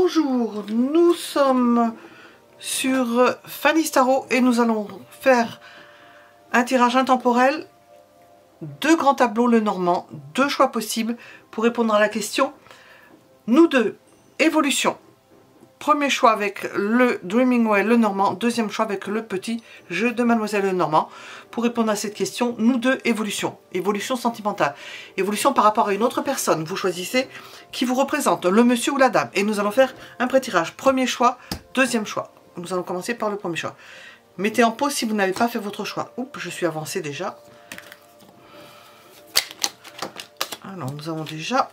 Bonjour, nous sommes sur Fanny's Tarot et nous allons faire un tirage intemporel, deux grands tableaux le normand, deux choix possibles pour répondre à la question. Nous deux, évolution. Premier choix avec le Dreaming Well le normand, deuxième choix avec le petit jeu de Mademoiselle le normand. Pour répondre à cette question, nous deux, évolution. Évolution sentimentale. Évolution par rapport à une autre personne. Vous choisissez qui vous représente, le monsieur ou la dame. Et nous allons faire un pré-tirage. Premier choix, deuxième choix. Nous allons commencer par le premier choix. Mettez en pause si vous n'avez pas fait votre choix. Oups, je suis avancée déjà. Alors, nous avons déjà...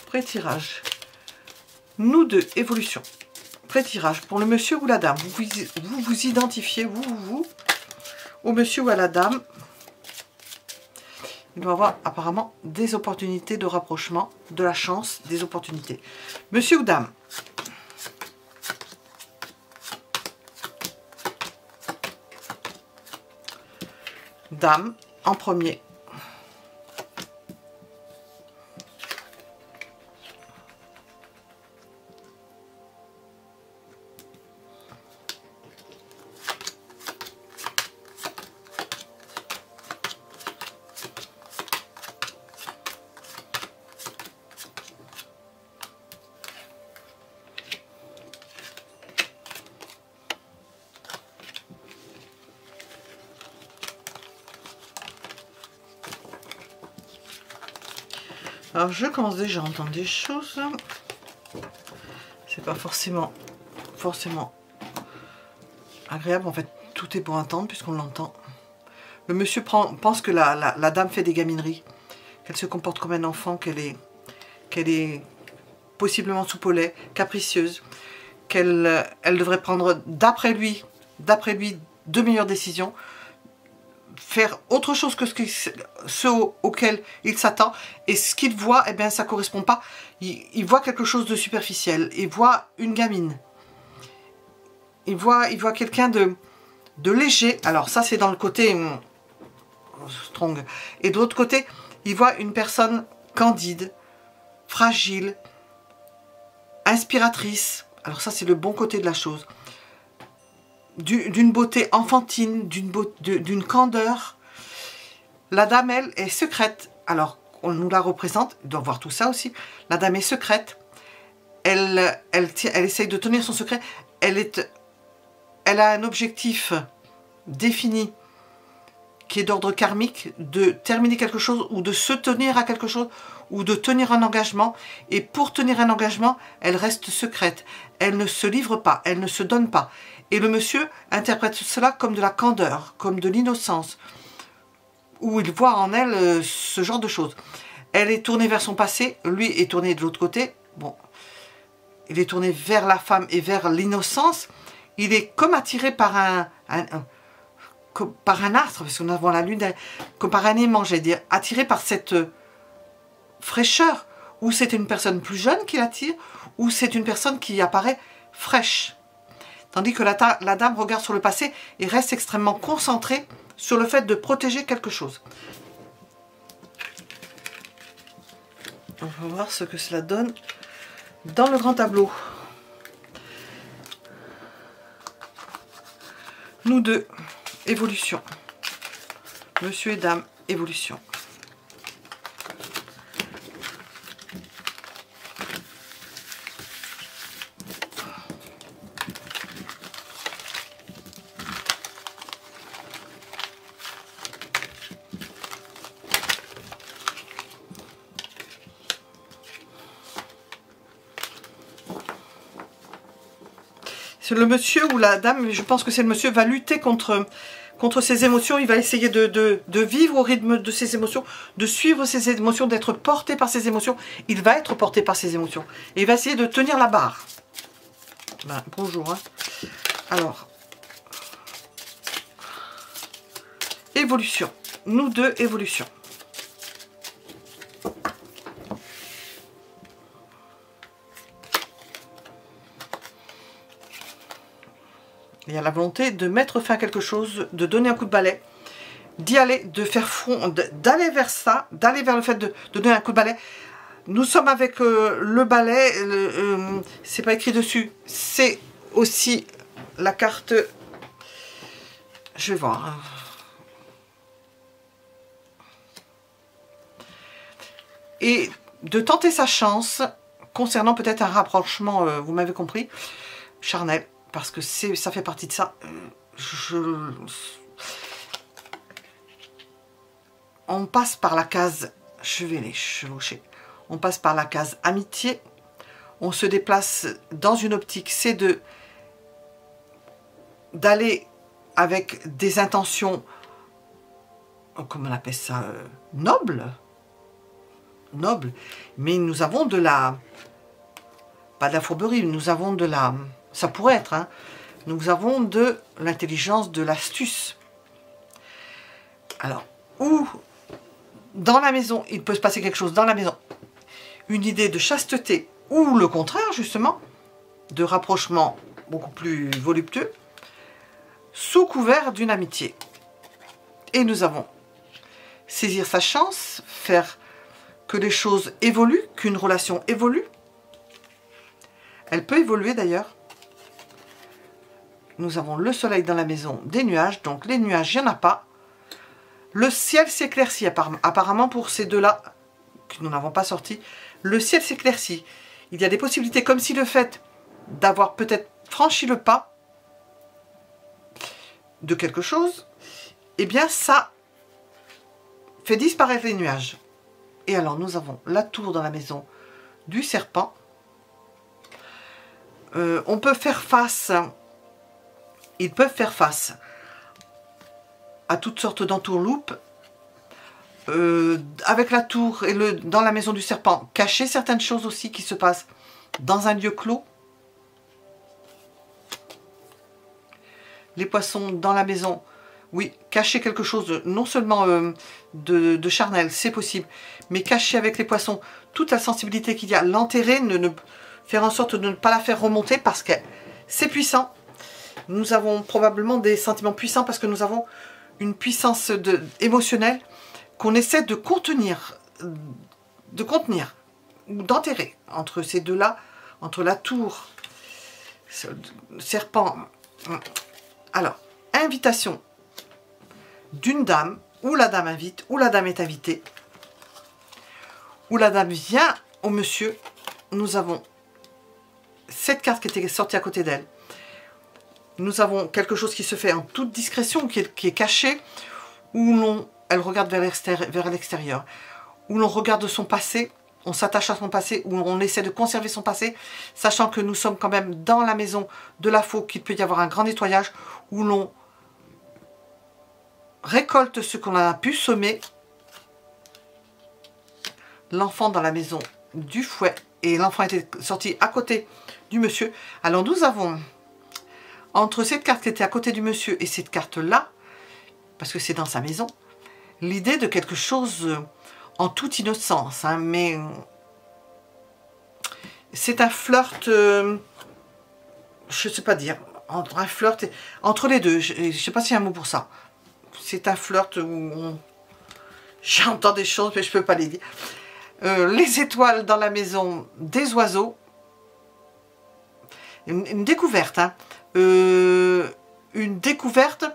Pré-tirage. Nous deux, évolution. Pré-tirage pour le monsieur ou la dame. Vous identifiez, vous, au monsieur ou à la dame. Il doit avoir apparemment des opportunités de rapprochement, de la chance, des opportunités. Monsieur ou dame. Dame en premier. Alors je commence déjà à entendre des choses. C'est pas forcément agréable. En fait, tout est pour entendre puisqu'on l'entend. Le monsieur pense que la dame fait des gamineries, qu'elle se comporte comme un enfant, qu'elle est possiblement soupe au lait, capricieuse, qu'elle devrait prendre d'après lui de meilleures décisions, faire autre chose que ce auquel il s'attend, et ce qu'il voit, eh bien, ça ne correspond pas. Il voit quelque chose de superficiel, il voit une gamine, il voit quelqu'un de léger. Alors ça, c'est dans le côté strong, et de l'autre côté, il voit une personne candide, fragile, inspiratrice. Alors ça, c'est le bon côté de la chose. D'une beauté enfantine, d'une candeur. La dame, elle, est secrète. Alors, on nous la représente, il doit voir tout ça aussi. La dame est secrète. Elle essaye de tenir son secret. Elle a un objectif défini qui est d'ordre karmique, de terminer quelque chose ou de se tenir à quelque chose ou de tenir un engagement. Et pour tenir un engagement, elle reste secrète. Elle ne se livre pas, elle ne se donne pas. Et le monsieur interprète cela comme de la candeur, comme de l'innocence, où il voit en elle ce genre de choses. Elle est tournée vers son passé, lui est tourné de l'autre côté. Bon, il est tourné vers la femme et vers l'innocence. Il est comme attiré par un astre, parce qu'on a la lune, comme par un aimant, j'allais dire, attiré par cette fraîcheur, ou c'est une personne plus jeune qui l'attire, ou c'est une personne qui apparaît fraîche. Tandis que la dame regarde sur le passé et reste extrêmement concentrée sur le fait de protéger quelque chose. On va voir ce que cela donne dans le grand tableau. Nous deux, évolution. Monsieur et dame, évolution. Le monsieur ou la dame, je pense que c'est le monsieur, va lutter contre ses émotions. Il va essayer de vivre au rythme de ses émotions, de suivre ses émotions, d'être porté par ses émotions. Il va être porté par ses émotions. Et il va essayer de tenir la barre. Ben, bonjour. Hein. Alors, évolution. Nous deux, évolution. Il y a la volonté de mettre fin à quelque chose, de donner un coup de balai. d'y aller, de faire front, d'aller vers ça, d'aller vers le fait de donner un coup de balai. Nous sommes avec le balai, c'est pas écrit dessus, c'est aussi la carte, je vais voir. Hein. Et de tenter sa chance concernant peut-être un rapprochement, vous m'avez compris, charnel, parce que ça fait partie de ça. On passe par la case, je vais les chevaucher, on passe par la case amitié, on se déplace dans une optique, c'est d'aller avec des intentions, comment on appelle ça, nobles, mais nous avons de la, pas de la fourberie, nous avons de la, ça pourrait être, hein, nous avons de l'intelligence, de l'astuce. Alors, ou dans la maison, il peut se passer quelque chose dans la maison, une idée de chasteté, ou le contraire, justement, de rapprochement beaucoup plus voluptueux, sous couvert d'une amitié. Et nous avons saisir sa chance, faire que les choses évoluent, qu'une relation évolue. Elle peut évoluer d'ailleurs. Nous avons le soleil dans la maison, des nuages, donc les nuages, il n'y en a pas. Le ciel s'éclaircit, apparemment pour ces deux-là, que nous n'avons pas sorti, le ciel s'éclaircit. Il y a des possibilités, comme si le fait d'avoir peut-être franchi le pas de quelque chose, eh bien ça fait disparaître les nuages. Et alors nous avons la tour dans la maison du serpent. On peut faire face, ils peuvent faire face à toutes sortes d'entourloupes. Avec la tour et dans la maison du serpent, cacher certaines choses aussi qui se passent dans un lieu clos. Les poissons dans la maison, oui, cacher quelque chose, non seulement de charnel, c'est possible, mais cacher avec les poissons toute la sensibilité qu'il y a, l'enterrer, faire en sorte de ne pas la faire remonter parce que c'est puissant. Nous avons probablement des sentiments puissants parce que nous avons une puissance émotionnelle qu'on essaie de contenir, ou d'enterrer entre ces deux-là, entre la tour, serpent. Alors, invitation d'une dame, ou la dame invite, ou la dame est invitée, ou la dame vient au monsieur. Nous avons cette carte qui était sortie à côté d'elle. Nous avons quelque chose qui se fait en toute discrétion, qui est caché, où elle regarde vers l'extérieur, où l'on regarde son passé, on s'attache à son passé, où on essaie de conserver son passé, sachant que nous sommes quand même dans la maison de la faux, qu'il peut y avoir un grand nettoyage, où l'on récolte ce qu'on a pu semer. L'enfant dans la maison du fouet, et l'enfant était sorti à côté du monsieur. Alors nous avons, entre cette carte qui était à côté du monsieur et cette carte-là, parce que c'est dans sa maison, l'idée de quelque chose en toute innocence, hein, mais c'est un flirt, je ne sais pas dire, entre un flirt et, entre les deux, je ne sais pas s'il y a un mot pour ça. C'est un flirt où j'entends des choses mais je ne peux pas les dire. Les étoiles dans la maison des oiseaux, une découverte, hein, une découverte,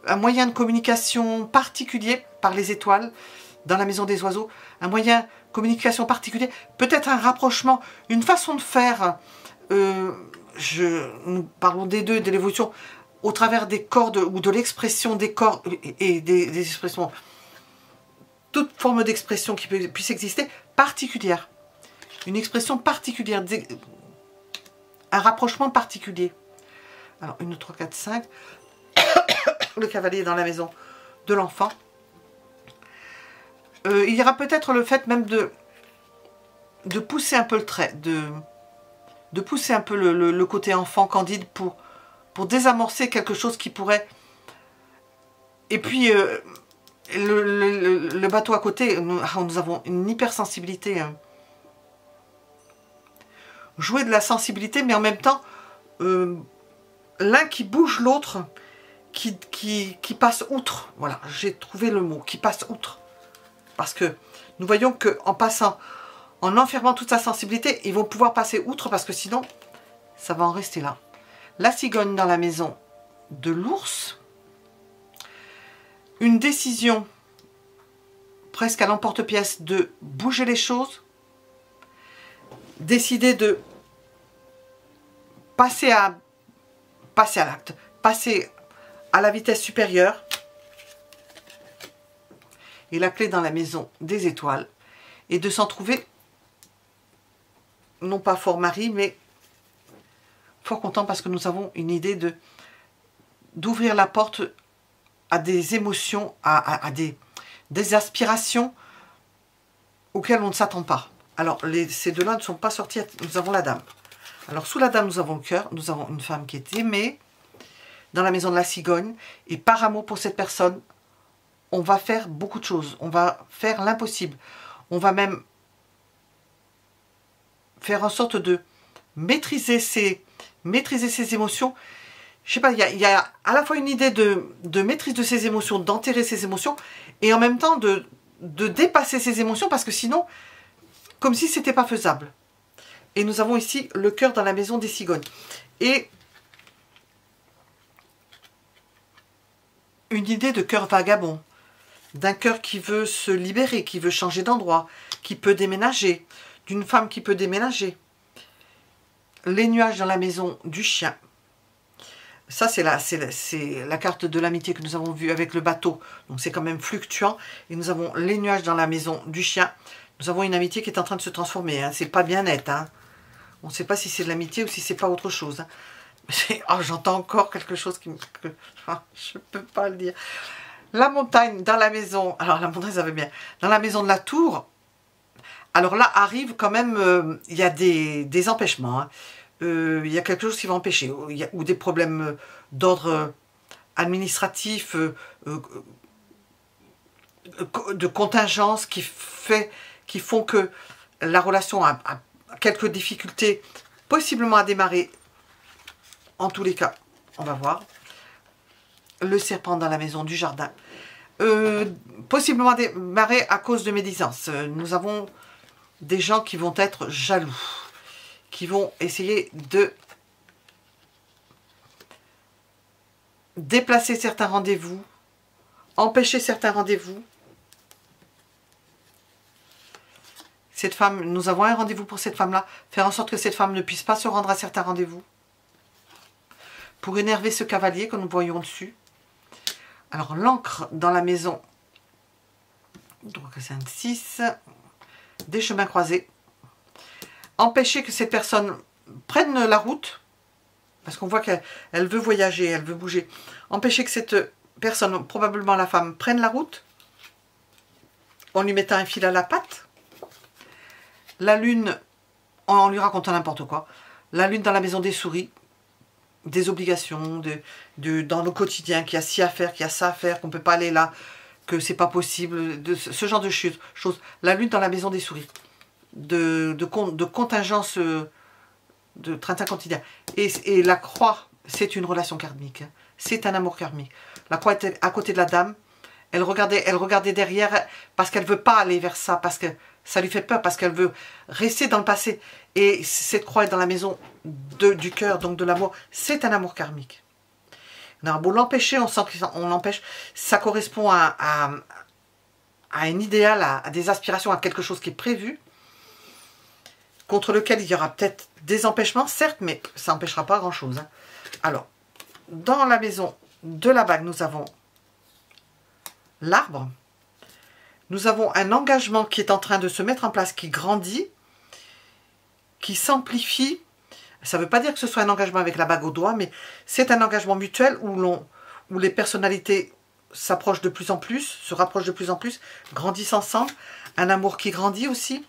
un moyen de communication particulier par les étoiles dans la maison des oiseaux, un moyen de communication particulier, peut-être un rapprochement, une façon de faire, nous parlons des deux, de l'évolution, au travers des cordes ou de l'expression des cordes et des expressions, toute forme d'expression qui puisse exister, particulière, une expression particulière, un rapprochement particulier. Alors, 1, 2, 3, 4, 5, le cavalier dans la maison de l'enfant. Il y aura peut-être le fait même de pousser un peu le trait, de pousser un peu le côté enfant candide pour désamorcer quelque chose qui pourrait... Et puis, le bateau à côté, nous avons une hypersensibilité. Jouer de la sensibilité, mais en même temps, l'un qui bouge l'autre, qui passe outre. Voilà, j'ai trouvé le mot, qui passe outre. Parce que nous voyons qu'en passant, en enfermant toute sa sensibilité, ils vont pouvoir passer outre parce que sinon, ça va en rester là. La cigogne dans la maison de l'ours. Une décision presque à l'emporte-pièce de bouger les choses. Décider de passer à l'acte, passer à la vitesse supérieure. Et la clé dans la maison des étoiles. Et de s'en trouver, non pas fort mari, mais fort content parce que nous avons une idée d'ouvrir la porte à des émotions, à des aspirations auxquelles on ne s'attend pas. Alors, ces deux-là ne sont pas sortis. Nous avons la dame. Alors, sous la dame, nous avons le cœur. Nous avons une femme qui est aimée dans la maison de la cigogne. Et par amour pour cette personne, on va faire beaucoup de choses. On va faire l'impossible. On va même faire en sorte de maîtriser ses émotions. Je sais pas, il y a à la fois une idée de maîtrise de ses émotions, d'enterrer ses émotions, et en même temps de dépasser ses émotions, parce que sinon, comme si c'était pas faisable. Et nous avons ici le cœur dans la maison des cigognes. Et une idée de cœur vagabond, d'un cœur qui veut se libérer, qui veut changer d'endroit, qui peut déménager, d'une femme qui peut déménager. Les nuages dans la maison du chien. Ça, c'est la carte de l'amitié que nous avons vue avec le bateau. Donc, c'est quand même fluctuant. Et nous avons les nuages dans la maison du chien. Nous avons une amitié qui est en train de se transformer. Hein. C'est pas bien net. Hein. On ne sait pas si c'est de l'amitié ou si c'est pas autre chose. Hein. Oh, j'entends encore quelque chose je ne peux pas le dire. La montagne dans la maison. Alors, la montagne, ça va bien. Dans la maison de la tour. Alors là, arrive quand même... il y a des empêchements. Hein. Il y a quelque chose qui va empêcher, ou des problèmes d'ordre administratif, de contingence qui font que la relation a quelques difficultés, possiblement à démarrer. En tous les cas, on va voir. Le serpent dans la maison du jardin. Possiblement à démarrer à cause de médisance. Nous avons des gens qui vont être jaloux, qui vont essayer de déplacer certains rendez-vous, empêcher certains rendez-vous. Cette femme, nous avons un rendez-vous pour cette femme-là, faire en sorte que cette femme ne puisse pas se rendre à certains rendez-vous, pour énerver ce cavalier que nous voyons dessus. Alors, l'encre dans la maison, donc c'est un 6, des chemins croisés. Empêcher que cette personne prenne la route, parce qu'on voit qu'elle veut voyager, elle veut bouger. Empêcher que cette personne, probablement la femme, prenne la route, en lui mettant un fil à la patte. La lune, en lui racontant n'importe quoi. La lune dans la maison des souris, des obligations, dans le quotidien, qu'il y a ci à faire, qu'il y a ça à faire, qu'on ne peut pas aller là, que c'est pas possible, de ce genre de choses. La lune dans la maison des souris. De contingence de train-train quotidien. Et la croix, c'est une relation karmique. Hein. C'est un amour karmique. La croix était à côté de la dame. Elle regardait derrière parce qu'elle ne veut pas aller vers ça, parce que ça lui fait peur, parce qu'elle veut rester dans le passé. Et cette croix est dans la maison du cœur, donc de l'amour. C'est un amour karmique. On a beau l'empêcher, on sent qu'on l'empêche. Ça correspond à un idéal, à des aspirations, à quelque chose qui est prévu, contre lequel il y aura peut-être des empêchements, certes, mais ça n'empêchera pas grand-chose. Hein. Alors, dans la maison de la bague, nous avons l'arbre. Nous avons un engagement qui est en train de se mettre en place, qui grandit, qui s'amplifie. Ça ne veut pas dire que ce soit un engagement avec la bague au doigt, mais c'est un engagement mutuel où les personnalités s'approchent de plus en plus, se rapprochent de plus en plus, grandissent ensemble. Un amour qui grandit aussi.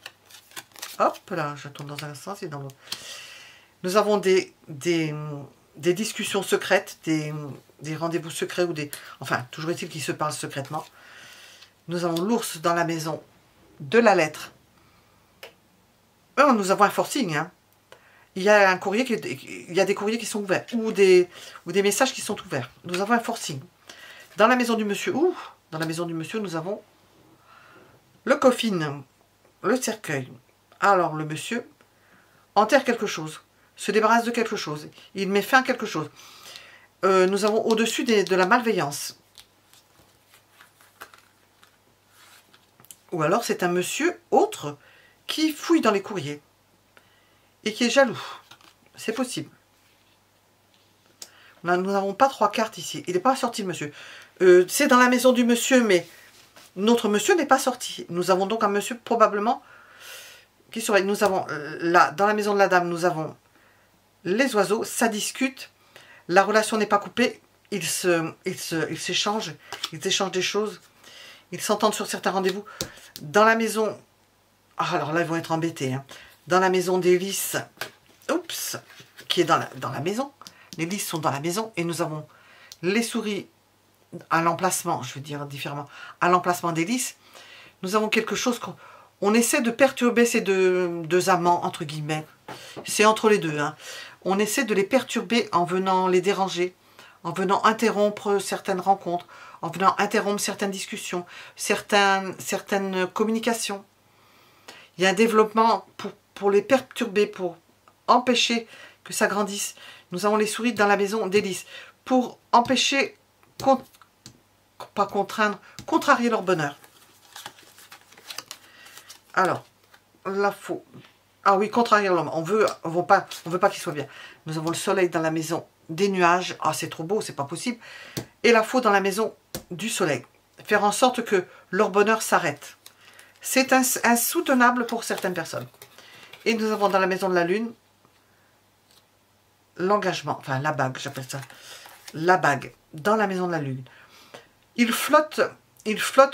Hop là, je tourne dans un sens et dans l'autre. Nous avons des discussions secrètes, des rendez-vous secrets ou des... Enfin, toujours est-il qu'ils se parlent secrètement. Nous avons l'ours dans la maison de la lettre. Nous avons un forcing. Hein. il y a un courrier il y a des courriers qui sont ouverts ou des messages qui sont ouverts. Nous avons un forcing. Dans la maison du monsieur, dans la maison du monsieur, nous avons le coffin, le cercueil. Alors, le monsieur enterre quelque chose, se débarrasse de quelque chose, il met fin à quelque chose. Nous avons au-dessus de la malveillance. Ou alors, c'est un monsieur autre qui fouille dans les courriers et qui est jaloux. C'est possible. Là, nous n'avons pas 3 cartes ici. Il n'est pas sorti, le monsieur. C'est dans la maison du monsieur, mais notre monsieur n'est pas sorti. Nous avons donc un monsieur probablement qui surveille. Nous avons là, dans la maison de la dame, nous avons les oiseaux. Ça discute. La relation n'est pas coupée. Ils s'échangent. Ils échangent des choses. Ils s'entendent sur certains rendez-vous. Dans la maison... Ah, alors là, ils vont être embêtés. Hein. Dans la maison des lys, oups, qui est dans la maison. Les lys sont dans la maison. Et nous avons les souris à l'emplacement, je veux dire différemment, à l'emplacement des lys. Nous avons quelque chose qu'on essaie de perturber ces deux amants, entre guillemets. C'est entre les deux. Hein. On essaie de les perturber en venant les déranger, en venant interrompre certaines rencontres, en venant interrompre certaines discussions, certaines communications. Il y a un développement pour les perturber, pour empêcher que ça grandisse. Nous avons les souris dans la maison des lys pour empêcher, pas contraindre, contrarier leur bonheur. Alors, là, faut... Ah oui, contrarier l'homme. On veut pas qu'il soit bien. Nous avons le soleil dans la maison des nuages. Ah, c'est trop beau, c'est pas possible. Et la faux dans la maison du soleil. Faire en sorte que leur bonheur s'arrête. C'est insoutenable pour certaines personnes. Et nous avons dans la maison de la lune l'engagement, enfin la bague, j'appelle ça. La bague dans la maison de la lune. Il flotte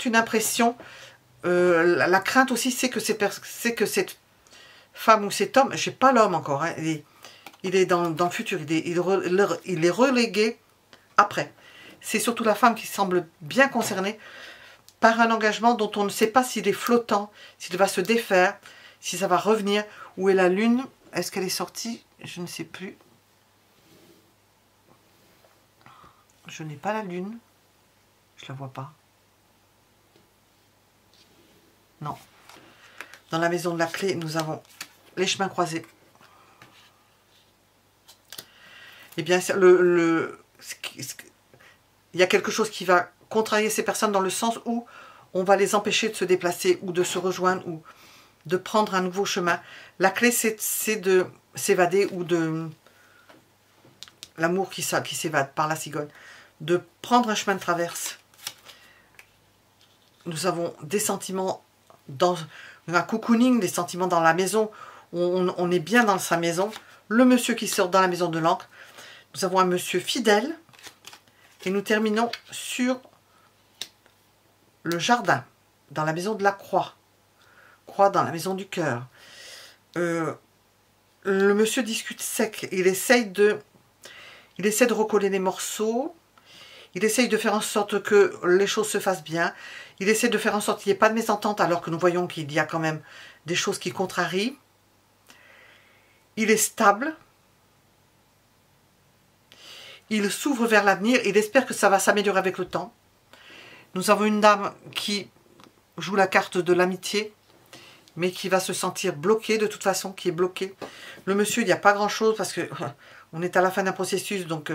une impression. La crainte aussi, c'est que cette femme ou cet homme, je n'ai pas l'homme encore, hein, il est dans le futur, il est relégué après. C'est surtout la femme qui semble bien concernée par un engagement dont on ne sait pas s'il est flottant, s'il va se défaire, si ça va revenir. Où est la lune? Est-ce qu'elle est sortie? Je ne sais plus. Je n'ai pas la lune. Je la vois pas. Non. Dans la maison de la clé, nous avons les chemins croisés. Eh bien, il y a quelque chose qui va contrarier ces personnes dans le sens où on va les empêcher de se déplacer ou de se rejoindre ou de prendre un nouveau chemin. La clé, c'est de s'évader ou de l'amour qui s'évade par la cigogne. De prendre un chemin de traverse. Nous avons des sentiments dans un cocooning, des sentiments dans la maison. On est bien dans sa maison. Le monsieur qui sort dans la maison de l'encre. Nous avons un monsieur fidèle. Et nous terminons sur le jardin, dans la maison de la croix. Croix dans la maison du cœur. Le monsieur discute sec. Il essaye de recoller les morceaux. Il essaye de faire en sorte que les choses se fassent bien. Il essaie de faire en sorte qu'il n'y ait pas de mésentente alors que nous voyons qu'il y a quand même des choses qui contrarient. Il est stable. Il s'ouvre vers l'avenir. Il espère que ça va s'améliorer avec le temps. Nous avons une dame qui joue la carte de l'amitié, mais qui va se sentir bloquée de toute façon, qui est bloquée. Le monsieur, il n'y a pas grand-chose parce que on est à la fin d'un processus, donc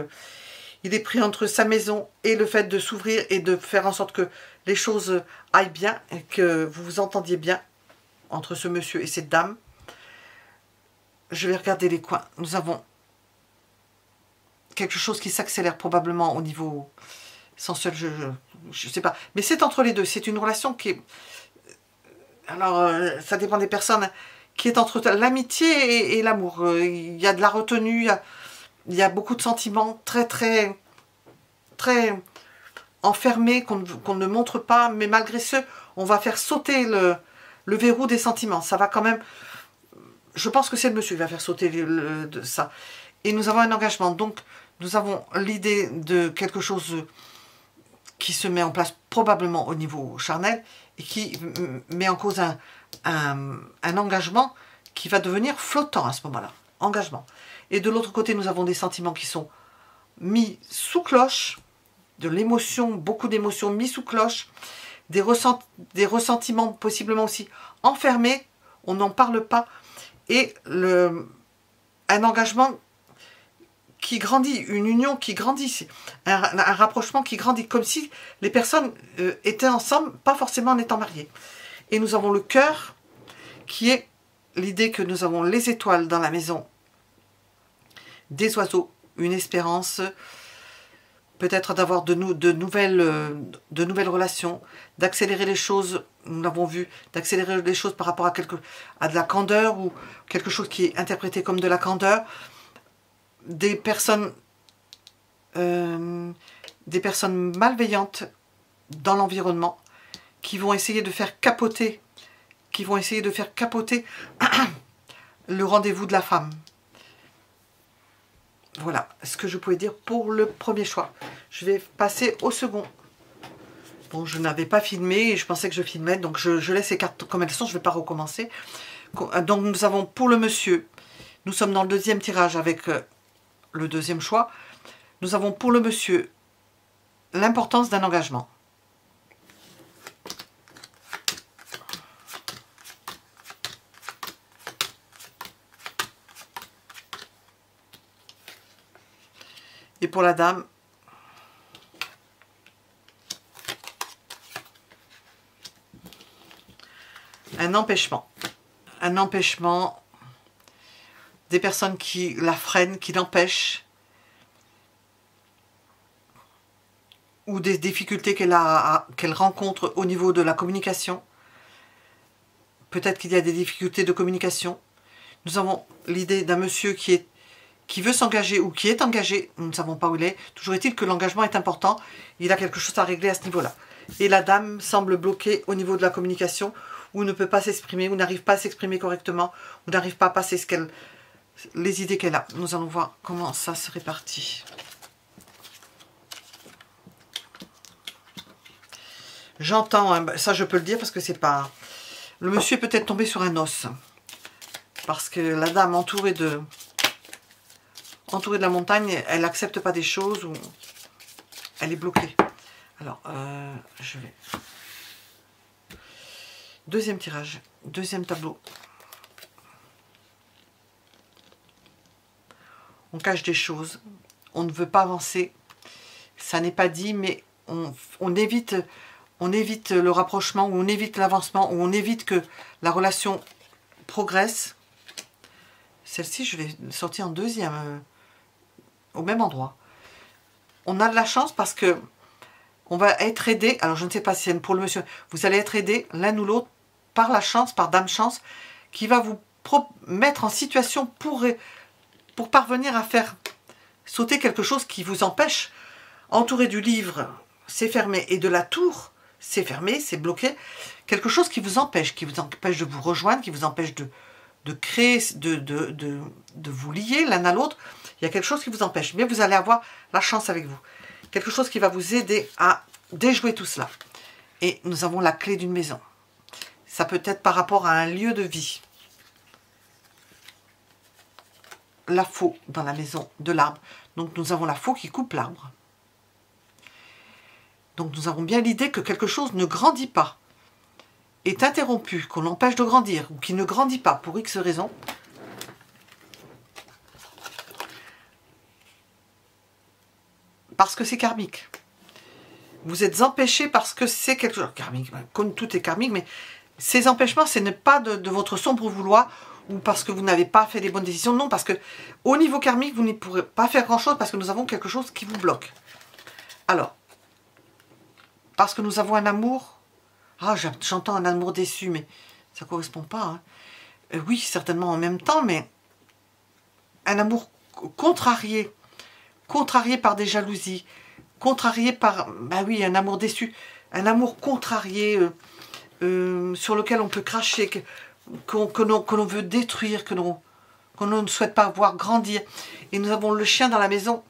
il est pris entre sa maison et le fait de s'ouvrir et de faire en sorte que les choses aillent bien et que vous vous entendiez bien entre ce monsieur et cette dame. Je vais regarder les coins. Nous avons quelque chose qui s'accélère probablement au niveau sensuel, je ne sais pas. Mais c'est entre les deux. C'est une relation qui est... Alors, ça dépend des personnes, qui est entre l'amitié et l'amour. Il y a de la retenue, il y a beaucoup de sentiments très enfermés qu'on ne montre pas, mais malgré ce, on va faire sauter le verrou des sentiments. Ça va quand même... Je pense que c'est le monsieur qui va faire sauter ça. Et nous avons un engagement. Donc, nous avons l'idée de quelque chose qui se met en place probablement au niveau charnel et qui met en cause un engagement qui va devenir flottant à ce moment-là. engagement. Et de l'autre côté, nous avons des sentiments qui sont mis sous cloche, de l'émotion, beaucoup d'émotions mis sous cloche, des ressentiments possiblement aussi enfermés, on n'en parle pas, et un engagement qui grandit, une union qui grandit, un rapprochement qui grandit, comme si les personnes étaient ensemble, pas forcément en étant mariées. Et nous avons le cœur, qui est l'idée que nous avons les étoiles dans la maison, des oiseaux, une espérance, peut-être d'avoir de nouvelles relations, d'accélérer les choses, nous l'avons vu, d'accélérer les choses par rapport à de la candeur ou quelque chose qui est interprété comme de la candeur, des personnes malveillantes dans l'environnement qui vont essayer de faire capoter, le rendez-vous de la femme. Voilà ce que je pouvais dire pour le premier choix. Je vais passer au second. Bon, je n'avais pas filmé et je pensais que je filmais, donc je laisse les cartes comme elles sont, je ne vais pas recommencer. Donc nous avons pour le monsieur, nous sommes dans le deuxième tirage avec le deuxième choix. Nous avons pour le monsieur l'importance d'un engagement. Et pour la dame, un empêchement. Un empêchement, des personnes qui la freinent, qui l'empêchent, ou des difficultés qu'elle rencontre au niveau de la communication. Peut-être qu'il y a des difficultés de communication. Nous avons l'idée d'un monsieur qui veut s'engager ou qui est engagé, nous ne savons pas où il est. Toujours est-il que l'engagement est important, il a quelque chose à régler à ce niveau-là. Et la dame semble bloquée au niveau de la communication, ou ne peut pas s'exprimer, ou n'arrive pas à s'exprimer correctement, ou n'arrive pas à passer les idées qu'elle a. Nous allons voir comment ça se répartit. J'entends, hein, ça je peux le dire parce que c'est pas... Le monsieur est peut-être tombé sur un os. Parce que la dame entourée de la montagne, elle n'accepte pas des choses ou elle est bloquée. Alors, je vais... Deuxième tirage, deuxième tableau. On cache des choses, on ne veut pas avancer. Ça n'est pas dit, mais on évite le rapprochement, ou on évite l'avancement, ou on évite que la relation progresse. Celle-ci, je l'ai sortie en deuxième, au même endroit. On a de la chance parce que on va être aidé. Alors, je ne sais pas si c'est pour le monsieur. Vous allez être aidé l'un ou l'autre par la chance, par dame chance, qui va vous mettre en situation pour parvenir à faire sauter quelque chose qui vous empêche. Entouré du livre, c'est fermé, et de la tour, c'est fermé, c'est bloqué. Quelque chose qui vous empêche de vous rejoindre, qui vous empêche de créer, de vous lier l'un à l'autre. Il y a quelque chose qui vous empêche, mais vous allez avoir la chance avec vous. Quelque chose qui va vous aider à déjouer tout cela. Et nous avons la clé d'une maison. Ça peut être par rapport à un lieu de vie. La faux dans la maison de l'arbre. Donc nous avons la faux qui coupe l'arbre. Donc nous avons bien l'idée que quelque chose ne grandit pas, est interrompu, qu'on l'empêche de grandir, ou qui ne grandit pas pour X raisons. Parce que c'est karmique. Vous êtes empêché parce que c'est quelque chose karmique. Comme tout est karmique, mais ces empêchements, ce n'est pas de votre sombre vouloir ou parce que vous n'avez pas fait les bonnes décisions. Non, parce que au niveau karmique, vous ne pourrez pas faire grand-chose parce que nous avons quelque chose qui vous bloque. Alors, parce que nous avons un amour. Ah, j'entends un amour déçu, mais ça ne correspond pas. Hein. Oui, certainement en même temps, mais un amour contrarié. Contrarié par des jalousies. Contrarié par, ben oui, un amour déçu. Un amour contrarié sur lequel on peut cracher, que l'on veut détruire, que l'on ne souhaite pas voir grandir. Et nous avons le chien dans la maison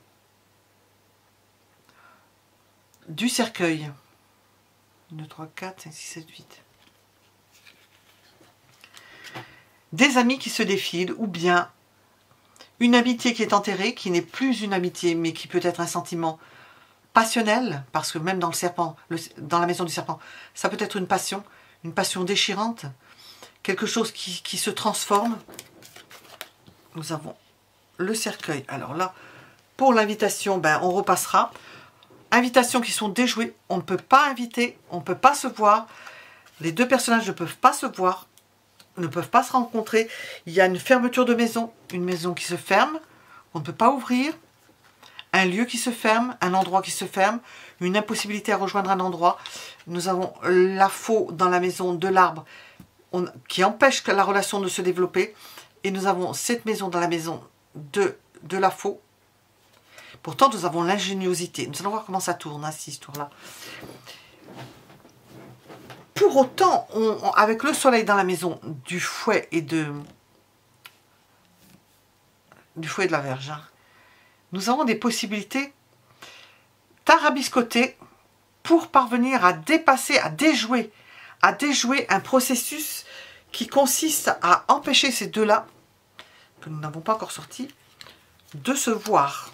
du cercueil. 1, 2, 3, 4, 5, 6, 7, 8. Des amis qui se défilent, ou bien Une amitié qui est enterrée, qui n'est plus une amitié, mais qui peut être un sentiment passionnel, parce que même dans le serpent, dans la maison du serpent, ça peut être une passion déchirante, quelque chose qui se transforme. Nous avons le cercueil. Alors là, pour l'invitation, ben, on repassera. Invitations qui sont déjouées, on ne peut pas inviter, on ne peut pas se voir, les deux personnages ne peuvent pas se voir, ne peuvent pas se rencontrer. Il y a une fermeture de maison, une maison qui se ferme, on ne peut pas ouvrir, un lieu qui se ferme, un endroit qui se ferme, une impossibilité à rejoindre un endroit. Nous avons la faux dans la maison de l'arbre qui empêche la relation de se développer. Et nous avons cette maison dans la maison de la faux. Pourtant, nous avons l'ingéniosité. Nous allons voir comment ça tourne, hein, cette histoire-là. Pour autant, avec le soleil dans la maison du fouet et de la Vierge, hein, nous avons des possibilités tarabiscotées pour parvenir à dépasser, à déjouer un processus qui consiste à empêcher ces deux-là, que nous n'avons pas encore sorti, de se voir.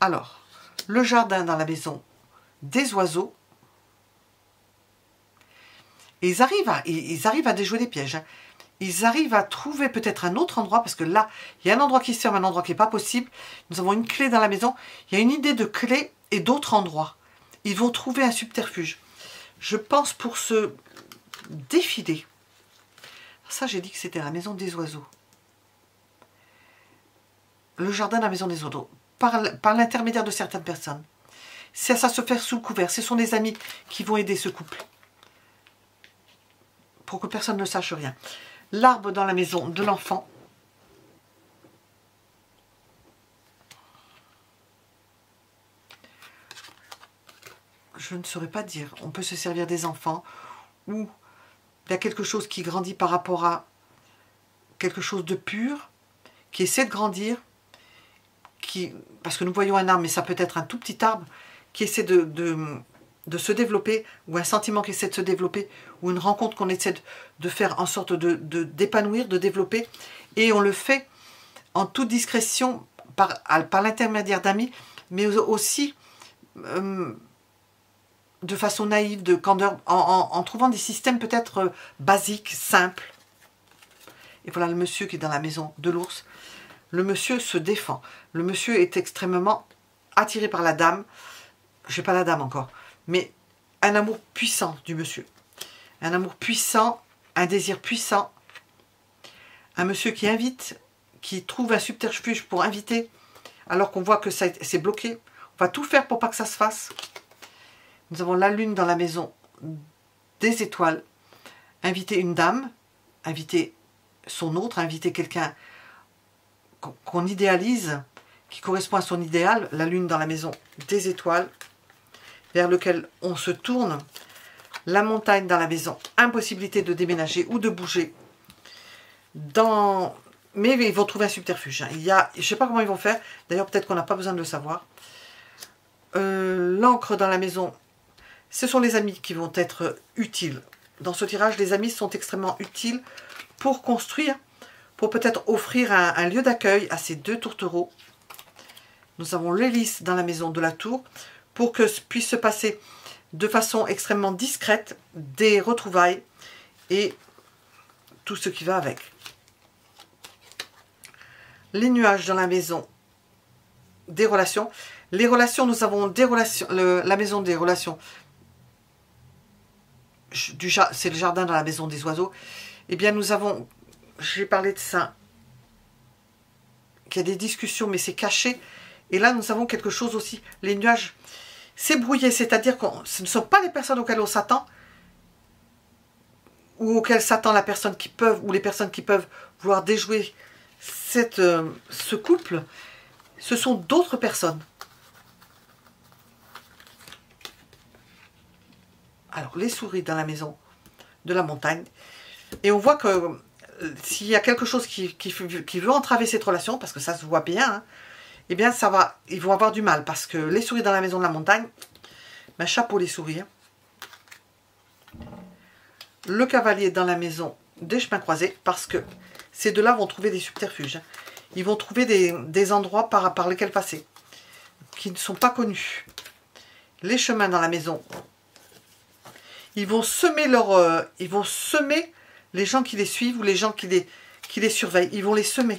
Alors, le jardin dans la maison des oiseaux, et ils arrivent à déjouer les pièges. Hein. Ils arrivent à trouver peut-être un autre endroit, parce que là, il y a un endroit qui se ferme, un endroit qui n'est pas possible. Nous avons une clé dans la maison. Il y a une idée de clé et d'autres endroits. Ils vont trouver un subterfuge. Je pense pour ce défilé. Ça, j'ai dit que c'était la maison des oiseaux. Le jardin de la maison des oiseaux. Par l'intermédiaire de certaines personnes. Ça se fait sous le couvert. Ce sont des amis qui vont aider ce couple. Pour que personne ne sache rien. L'arbre dans la maison de l'enfant. Je ne saurais pas dire. On peut se servir des enfants ou il y a quelque chose qui grandit par rapport à quelque chose de pur, qui essaie de grandir, parce que nous voyons un arbre, mais ça peut être un tout petit arbre, qui essaie de se développer, ou un sentiment qui essaie de se développer, ou une rencontre qu'on essaie de faire en sorte d'épanouir, de développer, et on le fait en toute discrétion, par l'intermédiaire d'amis, mais aussi de façon naïve, de candeur, en trouvant des systèmes peut-être basiques, simples. Et voilà le monsieur qui est dans la maison de l'ours. Le monsieur se défend. Le monsieur est extrêmement attiré par la dame. Je n'ai pas la dame encore. Mais un amour puissant du monsieur. Un amour puissant, un désir puissant. Un monsieur qui invite, qui trouve un subterfuge pour inviter, alors qu'on voit que c'est bloqué. On va tout faire pour pas que ça se fasse. Nous avons la lune dans la maison des étoiles. Inviter une dame, inviter son autre, inviter quelqu'un qu'on idéalise, qui correspond à son idéal, la lune dans la maison des étoiles, vers lequel on se tourne, la montagne dans la maison, impossibilité de déménager ou de bouger. Mais ils vont trouver un subterfuge. Hein. Je ne sais pas comment ils vont faire, d'ailleurs peut-être qu'on n'a pas besoin de le savoir. L'encre dans la maison, ce sont les amis qui vont être utiles. Dans ce tirage, les amis sont extrêmement utiles pour construire, pour peut-être offrir un lieu d'accueil à ces deux tourtereaux. Nous avons l'hélice dans la maison de la tour pour que puisse se passer de façon extrêmement discrète des retrouvailles et tout ce qui va avec. Les nuages dans la maison des relations. Les relations, nous avons des relations, la maison des relations. C'est le jardin dans la maison des oiseaux. Eh bien, nous avons, j'ai parlé de ça, qu'il y a des discussions, mais c'est caché. Et là, nous avons quelque chose aussi. Les nuages, c'est brouillé, c'est-à-dire que ce ne sont pas les personnes auxquelles on s'attend, ou auxquelles s'attend la personne qui peuvent, ou les personnes qui peuvent vouloir déjouer ce couple. Ce sont d'autres personnes. Alors, les souris dans la maison de la montagne. Et on voit que s'il y a quelque chose qui veut entraver cette relation, parce que ça se voit bien, hein, eh bien, ils vont avoir du mal. Parce que les souris dans la maison de la montagne, ben, chapeau les souris. Hein. Le cavalier dans la maison des chemins croisés, parce que Ces deux-là vont trouver des subterfuges. Hein. Ils vont trouver des endroits par lesquels passer, qui ne sont pas connus. Les chemins dans la maison. Ils vont semer les gens qui les suivent ou les gens qui les surveillent. Ils vont les semer.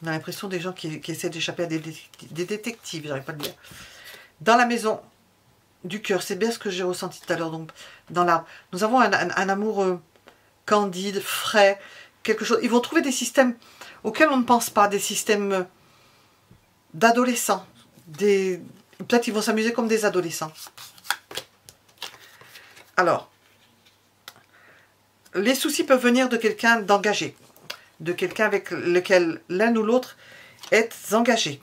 On a l'impression des gens qui essaient d'échapper à des détectives, j'arrive pas à le dire. Dans la maison du cœur, c'est bien ce que j'ai ressenti tout à l'heure. Donc, dans l'arbre, nous avons un amour candide, frais, quelque chose. Ils vont trouver des systèmes auxquels on ne pense pas, des systèmes d'adolescents. Peut-être qu'ils vont s'amuser comme des adolescents. Alors, les soucis peuvent venir de quelqu'un d'engagé, de quelqu'un avec lequel l'un ou l'autre est engagé.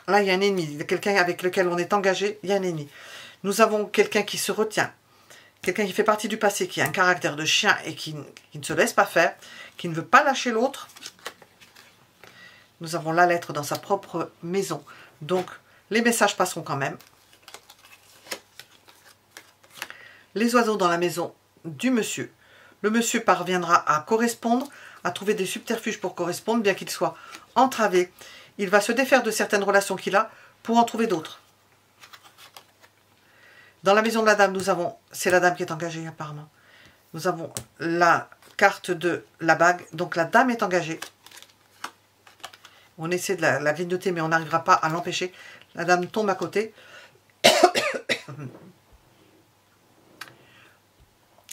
Là, il y a un ennemi. Quelqu'un avec lequel on est engagé, il y a un ennemi. Nous avons quelqu'un qui se retient, quelqu'un qui fait partie du passé, qui a un caractère de chien et qui ne se laisse pas faire, qui ne veut pas lâcher l'autre. Nous avons la lettre dans sa propre maison. Donc, les messages passeront quand même. Les oiseaux dans la maison du monsieur. Le monsieur parviendra à correspondre, à trouver des subterfuges pour correspondre, bien qu'il soit entravé. Il va se défaire de certaines relations qu'il a pour en trouver d'autres. Dans la maison de la dame, nous avons, c'est la dame qui est engagée apparemment. Nous avons la carte de la bague, donc la dame est engagée. On essaie de la grignoter, mais on n'arrivera pas à l'empêcher. La dame tombe à côté.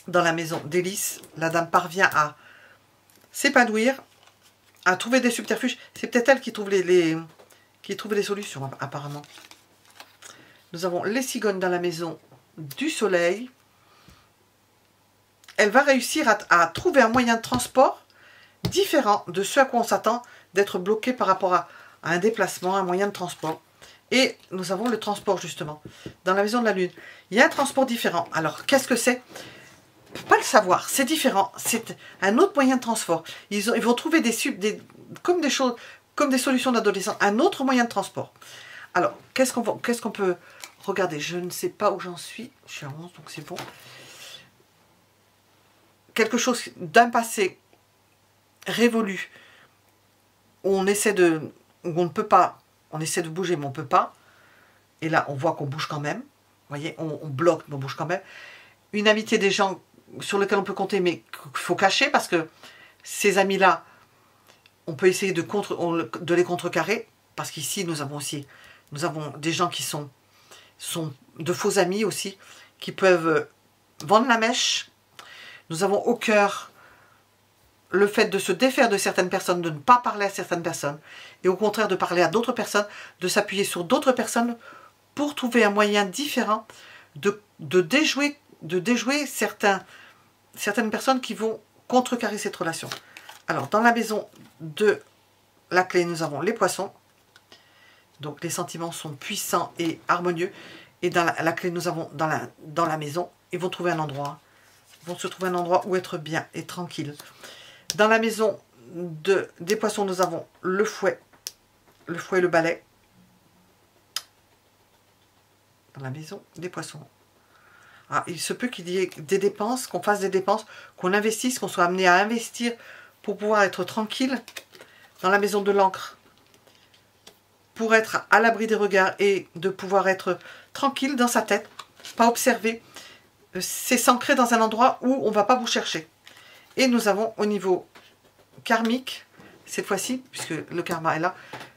Dans la maison d'Hélice, la dame parvient à s'épanouir, à trouver des subterfuges. C'est peut-être elle qui trouve les solutions, apparemment. Nous avons les cigognes dans la maison du soleil. Elle va réussir à trouver un moyen de transport différent de ce à quoi on s'attend, d'être bloqué par rapport à un déplacement, un moyen de transport. Et nous avons le transport, justement, dans la maison de la lune. Il y a un transport différent. Alors, qu'est-ce que c'est ? On ne peut pas le savoir. C'est différent. C'est un autre moyen de transport. Ils vont trouver comme des solutions d'adolescents. Un autre moyen de transport. Alors, qu'est-ce qu'on peut regarder? Je ne sais pas où j'en suis. Je suis à 11, donc c'est bon. Quelque chose d'un passé révolu. Où on essaie où on ne peut pas. On essaie de bouger, mais on ne peut pas. Et là, on voit qu'on bouge quand même. Vous voyez, on bloque, mais on bouge quand même. Une amitié des gens sur lesquels on peut compter, mais qu'il faut cacher, parce que ces amis-là, on peut essayer de les contrecarrer, parce qu'ici, nous avons des gens qui sont de faux amis aussi, qui peuvent vendre la mèche. Nous avons au cœur le fait de se défaire de certaines personnes, de ne pas parler à certaines personnes, et au contraire de parler à d'autres personnes, de s'appuyer sur d'autres personnes pour trouver un moyen différent de déjouer certaines personnes qui vont contrecarrer cette relation. Alors, dans la maison de la clé, nous avons les poissons. Donc, les sentiments sont puissants et harmonieux. Et dans la clé, nous avons dans la maison, ils vont trouver un endroit. Ils vont se trouver un endroit où être bien et tranquille. Dans la maison des poissons, nous avons le fouet et le balai. Dans la maison des poissons. Ah, il se peut qu'il y ait des dépenses, qu'on fasse des dépenses, qu'on investisse, qu'on soit amené à investir pour pouvoir être tranquille. Dans la maison de l'encre, pour être à l'abri des regards et de pouvoir être tranquille dans sa tête, pas observer. C'est s'ancrer dans un endroit où on ne va pas vous chercher. Et nous avons au niveau karmique, cette fois-ci, puisque le karma est là,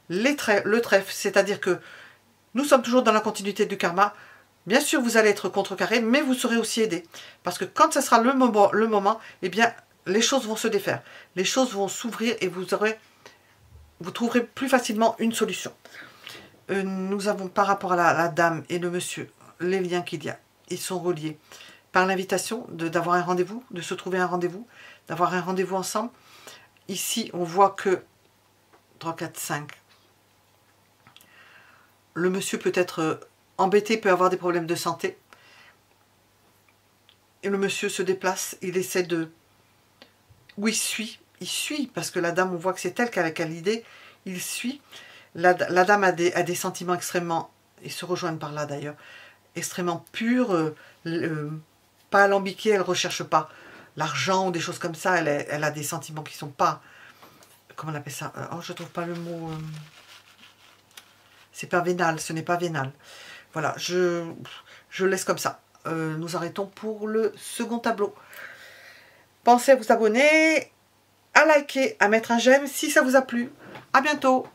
le trèfle, c'est-à-dire que nous sommes toujours dans la continuité du karma. Bien sûr, vous allez être contrecarré, mais vous serez aussi aidé. Parce que quand ce sera le moment, eh bien, les choses vont se défaire. Les choses vont s'ouvrir et vous trouverez plus facilement une solution. Nous avons par rapport à la dame et le monsieur, les liens qu'il y a. Ils sont reliés par l'invitation d'avoir un rendez-vous, de se trouver un rendez-vous, d'avoir un rendez-vous ensemble. Ici, on voit que 3, 4, 5. Le monsieur peut être embêté, peut avoir des problèmes de santé. Et le monsieur se déplace, il essaie de... Oui, il suit, parce que la dame, on voit que c'est elle qui a l'idée, il suit. La dame a des sentiments extrêmement, ils se rejoignent par là d'ailleurs, extrêmement purs, pas alambiqués, elle ne recherche pas l'argent ou des choses comme ça, elle a des sentiments qui sont pas... Comment on appelle ça? Oh, je trouve pas le mot... c'est pas vénal, ce n'est pas vénal. Voilà, je laisse comme ça. Nous arrêtons pour le second tableau. Pensez à vous abonner, à liker, à mettre un j'aime si ça vous a plu. À bientôt!